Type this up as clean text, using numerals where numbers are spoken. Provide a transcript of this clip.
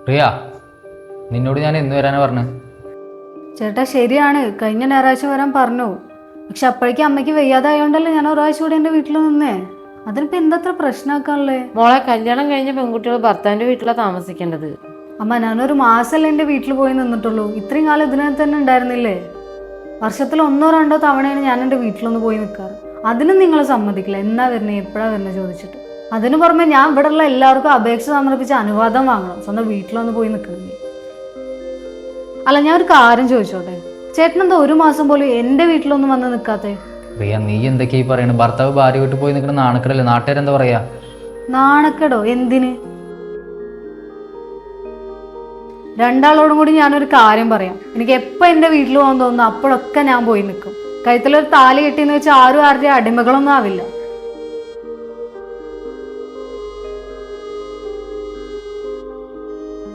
പ്രിയ, നിന്നോട് ഞാൻ എന്ന് വരാനാ പറഞ്ഞു? ചേട്ടാ ശരിയാണ്, കഴിഞ്ഞ ഞായറാഴ്ച വരാൻ പറഞ്ഞു. പക്ഷെ അപ്പോഴേക്കും അമ്മയ്ക്ക് വയ്യാതായോണ്ടല്ലേ ഞാൻ ഒരാഴ്ച കൂടി എൻ്റെ വീട്ടിൽ നിന്നേ. അതിനിപ്പോ എന്തത്ര പ്രശ്നമാക്കാനുള്ളേ? മോളെ, കല്യാണം കഴിഞ്ഞ പെൺകുട്ടികൾ ഭർത്താവിന്റെ വീട്ടിലാണ് താമസിക്കേണ്ടത്. അമ്മ, ഞാനൊരു മാസമല്ലേ എൻ്റെ വീട്ടിൽ പോയി നിന്നിട്ടുള്ളൂ. ഇത്രയും കാലം ഇതിനകത്ത് തന്നെ ഉണ്ടായിരുന്നില്ലേ? വർഷത്തിൽ 1-2 തവണയാണ് ഞാൻ എൻ്റെ വീട്ടിലൊന്ന് പോയി നിൽക്കാറ്. അതിനും നിങ്ങൾ സമ്മതിക്കില്ല. എന്നാ വരണേ, എപ്പോഴാ വരണേ ചോദിച്ചിട്ട്. അതിന് പുറമെ ഞാൻ ഇവിടെ ഉള്ള എല്ലാവർക്കും അപേക്ഷ സമർപ്പിച്ച് അനുവാദം വാങ്ങണം സ്വന്തം വീട്ടിലൊന്ന് പോയി നിൽക്കണമെങ്കിൽ. അല്ല, ഞാൻ ഒരു കാര്യം ചോദിച്ചോട്ടെ, ചേട്ടനെന്താ 1 മാസം പോലും എൻ്റെ വീട്ടിലൊന്നും വന്ന് നിൽക്കാത്തേ? പ്രിയ, നീ എന്തൊക്കെയായി പറയണത്? ഭർത്താവ് ഭാര്യ വീട്ടിൽ പോയി നിൽക്കുന്ന നാണക്കേടല്ലേ? നാട്ടുകാരെന്താ പറയാ? നാണക്കേടോ? എന്തിന്? രണ്ടാളോടും കൂടി ഞാനൊരു കാര്യം പറയാം. എനിക്ക് എപ്പോൾ എൻ്റെ വീട്ടിൽ പോകാൻ തോന്നുന്നു അപ്പോഴൊക്കെ ഞാൻ പോയി നിൽക്കും. കഴുത്തിലൊരു താലി കെട്ടിയെന്ന് വെച്ചാൽ ആരും ആരുടെയും അടിമകളൊന്നും ആവില്ല.